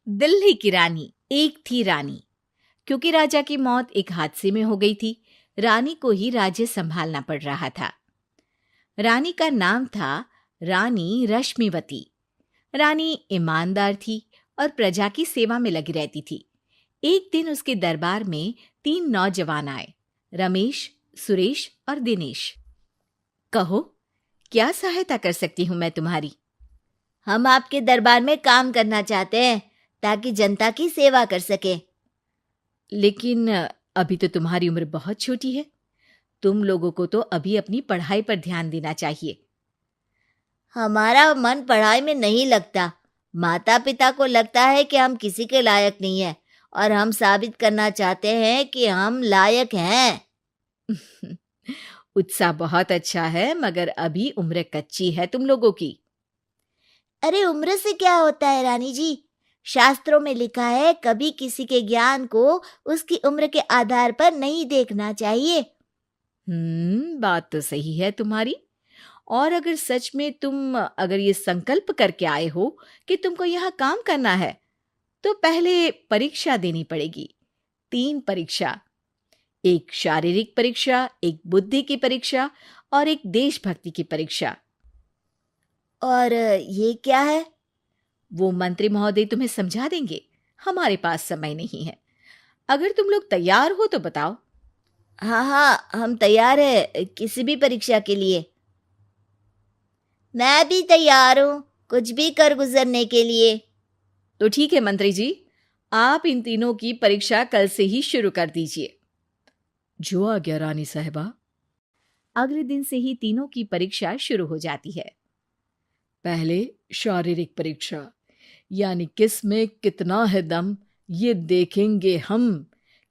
दिल्ली की रानी। एक थी रानी। क्योंकि राजा की मौत एक हादसे में हो गई थी, रानी को ही राज्य संभालना पड़ रहा था। रानी का नाम था रानी रश्मिवती। रानी ईमानदार थी और प्रजा की सेवा में लगी रहती थी। एक दिन उसके दरबार में 3 नौजवान आए, रमेश, सुरेश और दिनेश। कहो, क्या सहायता कर सकती हूँ मैं तुम्हारी? हम आपके दरबार में काम करना चाहते हैं ताकि जनता की सेवा कर सके। लेकिन अभी तो तुम्हारी उम्र बहुत छोटी है। तुम लोगों को तो अभी अपनी पढ़ाई पर ध्यान देना चाहिए। हमारा मन पढ़ाई में नहीं लगता। माता पिता को लगता है कि हम किसी के लायक नहीं हैं और हम साबित करना चाहते हैं कि हम लायक हैं। उत्साह बहुत अच्छा है, मगर अभी उम्र कच्ची है तुम लोगों की। अरे उम्र से क्या होता है रानी जी? शास्त्रों में लिखा है कभी किसी के ज्ञान को उसकी उम्र के आधार पर नहीं देखना चाहिए। बात तो सही है तुम्हारी। और अगर सच में तुम अगर ये संकल्प करके आए हो कि तुमको यहाँ काम करना है, तो पहले परीक्षा देनी पड़ेगी। 3 परीक्षा, एक शारीरिक परीक्षा, एक बुद्धि की परीक्षा और एक देशभक्ति की परीक्षा। और ये क्या है? वो मंत्री महोदय तुम्हें समझा देंगे। हमारे पास समय नहीं है। अगर तुम लोग तैयार हो तो बताओ। हाँ हाँ, हम तैयार है किसी भी परीक्षा के लिए। मैं भी तैयार हूँ कुछ भी कर गुजरने के लिए। तो ठीक है मंत्री जी, आप इन तीनों की परीक्षा कल से ही शुरू कर दीजिए। जो आ गया रानी साहिबा। अगले दिन से ही तीनों की परीक्षा शुरू हो जाती है। पहले शारीरिक परीक्षा, यानी किस में कितना है दम, ये देखेंगे हम।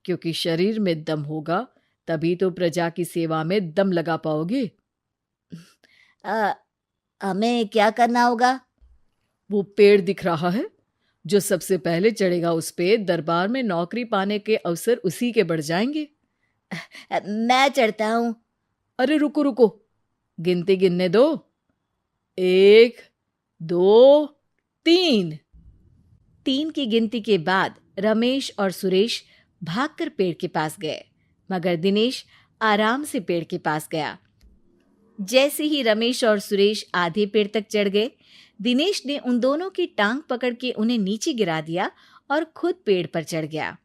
क्योंकि शरीर में दम होगा तभी तो प्रजा की सेवा में दम लगा पाओगे। हमें क्या करना होगा? वो पेड़ दिख रहा है, जो सबसे पहले चढ़ेगा उस पे दरबार में नौकरी पाने के अवसर उसी के बढ़ जाएंगे। मैं चढ़ता हूँ। अरे रुको रुको, गिनती गिनने दो। 1, 2, 3। 3 की गिनती के बाद रमेश और सुरेश भागकर पेड़ के पास गए, मगर दिनेश आराम से पेड़ के पास गया। जैसे ही रमेश और सुरेश आधे पेड़ तक चढ़ गए, दिनेश ने उन दोनों की टांग पकड़ के उन्हें नीचे गिरा दिया और खुद पेड़ पर चढ़ गया।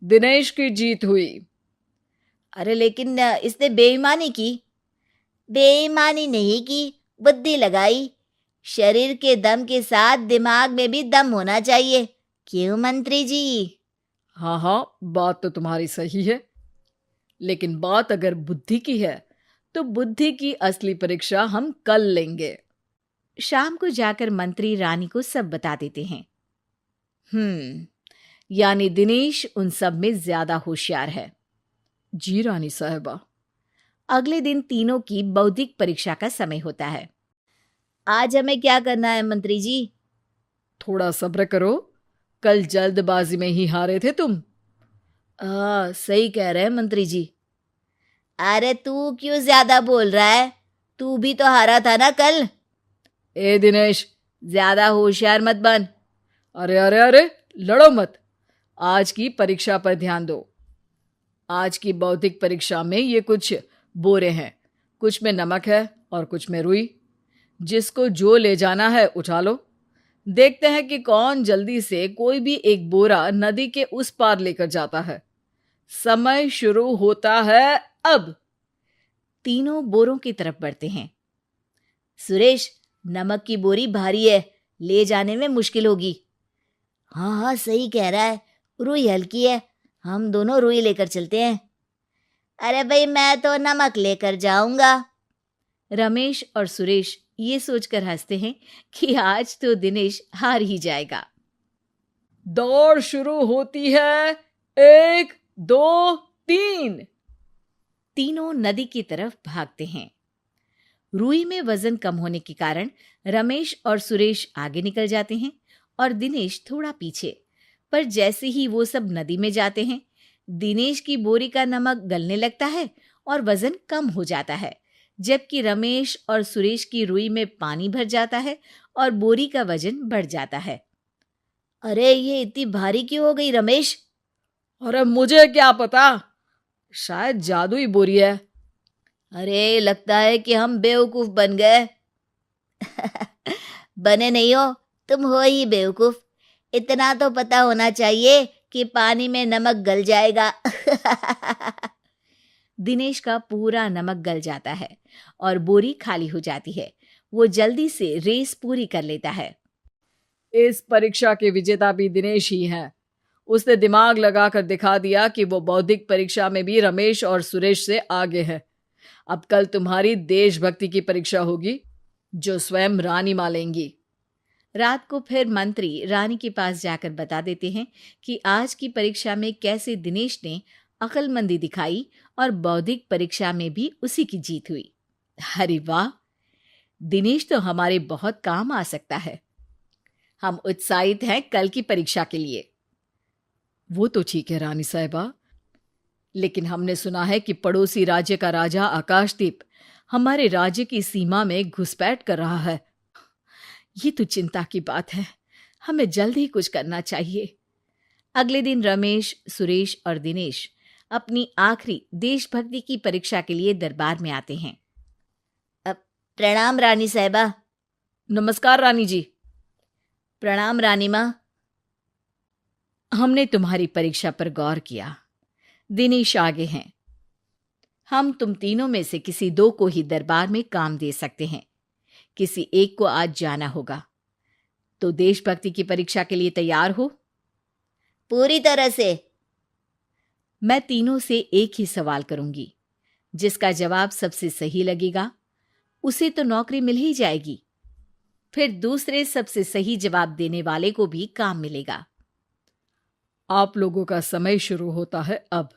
दिनेश की जीत हुई। अरे लेकिन इसने बेईमानी की। बेईमानी नहीं की, बुद्धि लगाई। शरीर के दम के साथ दिमाग में भी दम होना चाहिए। क्यों मंत्री जी? हाँ हाँ, बात तो तुम्हारी सही है, लेकिन बात अगर बुद्धि की है तो बुद्धि की असली परीक्षा हम कल लेंगे। शाम को जाकर मंत्री रानी को सब बता देते हैं। यानी दिनेश उन सब में ज्यादा होशियार है। जी रानी साहिबा। अगले दिन तीनों की बौद्धिक परीक्षा का समय होता है। आज हमें क्या करना है मंत्री जी? थोड़ा सब्र करो, कल जल्दबाजी में ही हारे थे तुम। सही कह रहे हैं मंत्री जी। अरे तू क्यों ज्यादा बोल रहा है? तू भी तो हारा था ना कल। ए दिनेश, ज्यादा होशियार मत बन। अरे अरे अरे, लड़ो मत। आज की परीक्षा पर ध्यान दो। आज की बौद्धिक परीक्षा में ये कुछ बोरे हैं, कुछ में नमक है और कुछ में रुई। जिसको जो ले जाना है उठा लो। देखते हैं कि कौन जल्दी से कोई भी एक बोरा नदी के उस पार लेकर जाता है। समय शुरू होता है अब। तीनों बोरों की तरफ बढ़ते हैं। सुरेश, नमक की बोरी भारी है, ले जाने में मुश्किल होगी। हाँ हाँ, सही कह रहा है, रुई हल्की है, हम दोनों रुई लेकर चलते हैं। अरे भाई, मैं तो नमक लेकर जाऊंगा। रमेश और सुरेश ये सोचकर हंसते हैं कि आज तो दिनेश हार ही जाएगा। दौड़ शुरू होती है। 1, 2, 3। तीनों नदी की तरफ भागते हैं। रुई में वजन कम होने के कारण रमेश और सुरेश आगे निकल जाते हैं और दिनेश थोड़ा पीछे। पर जैसे ही वो सब नदी में जाते हैं, दिनेश की बोरी का नमक गलने लगता है और वजन कम हो जाता है, जबकि रमेश और सुरेश की रुई में पानी भर जाता है और बोरी का वजन बढ़ जाता है। अरे ये इतनी भारी क्यों हो गई रमेश? अरे मुझे क्या पता, शायद जादुई बोरी है। अरे लगता है कि हम बेवकूफ बन गए। बने नहीं हो, तुम हो ही बेवकूफ। इतना तो पता होना चाहिए कि पानी में नमक गल जाएगा। दिनेश का पूरा नमक गल जाता है और बोरी खाली हो जाती है। वो जल्दी से रेस पूरी कर लेता है। इस परीक्षा के विजेता भी दिनेश ही हैं। उसने दिमाग लगाकर दिखा दिया कि वो बौद्धिक परीक्षा में भी रमेश और सुरेश से आगे है। अब कल तुम्हारी देशभक्ति की परीक्षा होगी, जो स्वयं रानी मां लेंगी। रात को फिर मंत्री रानी के पास जाकर बता देते हैं कि आज की परीक्षा में कैसे दिनेश ने अक्लमंदी दिखाई और बौद्धिक परीक्षा में भी उसी की जीत हुई। अरे वाह, दिनेश तो हमारे बहुत काम आ सकता है। हम उत्साहित हैं कल की परीक्षा के लिए। वो तो ठीक है रानी साहिबा, लेकिन हमने सुना है कि पड़ोसी राज्य का राजा आकाशदीप हमारे राज्य की सीमा में घुसपैठ कर रहा है। ये तो चिंता की बात है। हमें जल्द ही कुछ करना चाहिए। अगले दिन रमेश, सुरेश और दिनेश अपनी आखिरी देशभक्ति की परीक्षा के लिए दरबार में आते हैं। प्रणाम रानी साहिबा। नमस्कार रानी जी। प्रणाम रानी माँ। हमने तुम्हारी परीक्षा पर गौर किया। दिनेश आगे हैं। हम तुम तीनों में से किसी दो को ही दरबार में काम दे सकते हैं। किसी एक को आज जाना होगा। तो देशभक्ति की परीक्षा के लिए तैयार हो? पूरी तरह से। मैं तीनों से एक ही सवाल करूंगी। जिसका जवाब सबसे सही लगेगा उसे तो नौकरी मिल ही जाएगी। फिर दूसरे सबसे सही जवाब देने वाले को भी काम मिलेगा। आप लोगों का समय शुरू होता है अब।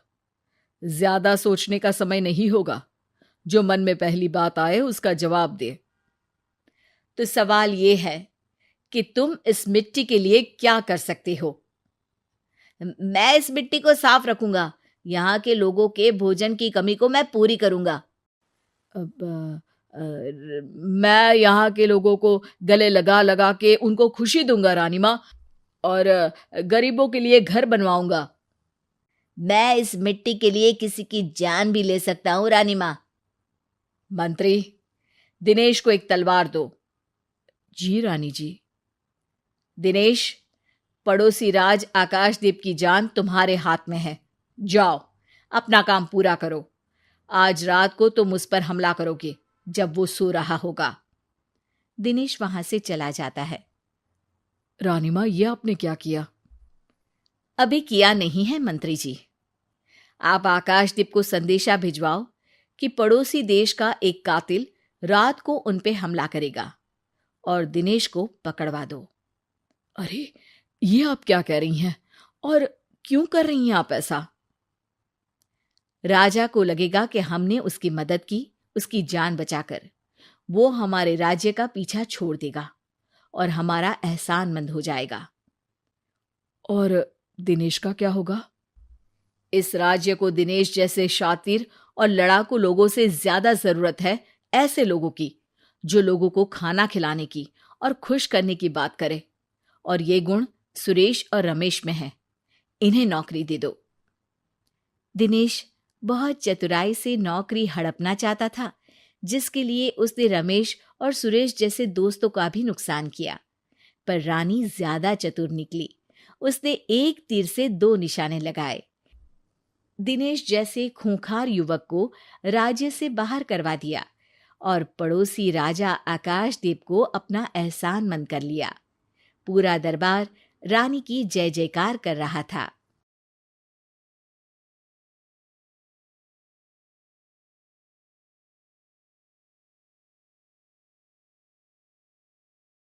ज्यादा सोचने का समय नहीं होगा। जो मन में पहली बात आए उसका जवाब दे। तो सवाल ये है कि तुम इस मिट्टी के लिए क्या कर सकते हो? मैं इस मिट्टी को साफ रखूंगा। यहाँ के लोगों के भोजन की कमी को मैं पूरी करूंगा। मैं यहाँ के लोगों को गले लगा लगा के उनको खुशी दूंगा रानी माँ, और गरीबों के लिए घर बनवाऊंगा। मैं इस मिट्टी के लिए किसी की जान भी ले सकता हूँ रानी माँ। मंत्री, दिनेश को एक तलवार दो। जी रानी जी। दिनेश, पड़ोसी राज आकाशदीप की जान तुम्हारे हाथ में है। जाओ, अपना काम पूरा करो। आज रात को तुम उस पर हमला करोगे जब वो सो रहा होगा। दिनेश वहां से चला जाता है। रानी माँ, ये आपने क्या किया? अभी किया नहीं है मंत्री जी। आप आकाशदीप को संदेशा भिजवाओ कि पड़ोसी देश का एक कातिल रात को उन पे हमला करेगा और दिनेश को पकड़वा दो। अरे, ये आप क्या कह रही हैं? और क्यों कर रही हैं आप ऐसा? राजा को लगेगा कि हमने उसकी मदद की, उसकी जान बचाकर। वो हमारे राज्य का पीछा छोड़ देगा और हमारा एहसानमंद हो जाएगा। और दिनेश का क्या होगा? इस राज्य को दिनेश जैसे शातिर और लड़ाकू लोगों से ज्यादा जरूरत है, ऐसे लोगों की जो लोगों को खाना खिलाने की और खुश करने की बात करे। और ये गुण सुरेश और रमेश में है। इन्हें नौकरी दे दो। दिनेश बहुत चतुराई से नौकरी हड़पना चाहता था, जिसके लिए उसने रमेश और सुरेश जैसे दोस्तों का भी नुकसान किया। पर रानी ज्यादा चतुर निकली। उसने एक तीर से दो निशाने लगाए। दिनेश जैसे खूंखार युवक को राज्य से बाहर करवा दिया और पड़ोसी राजा आकाशदीप को अपना एहसानमंद कर लिया। पूरा दरबार रानी की जय जयकार कर रहा था।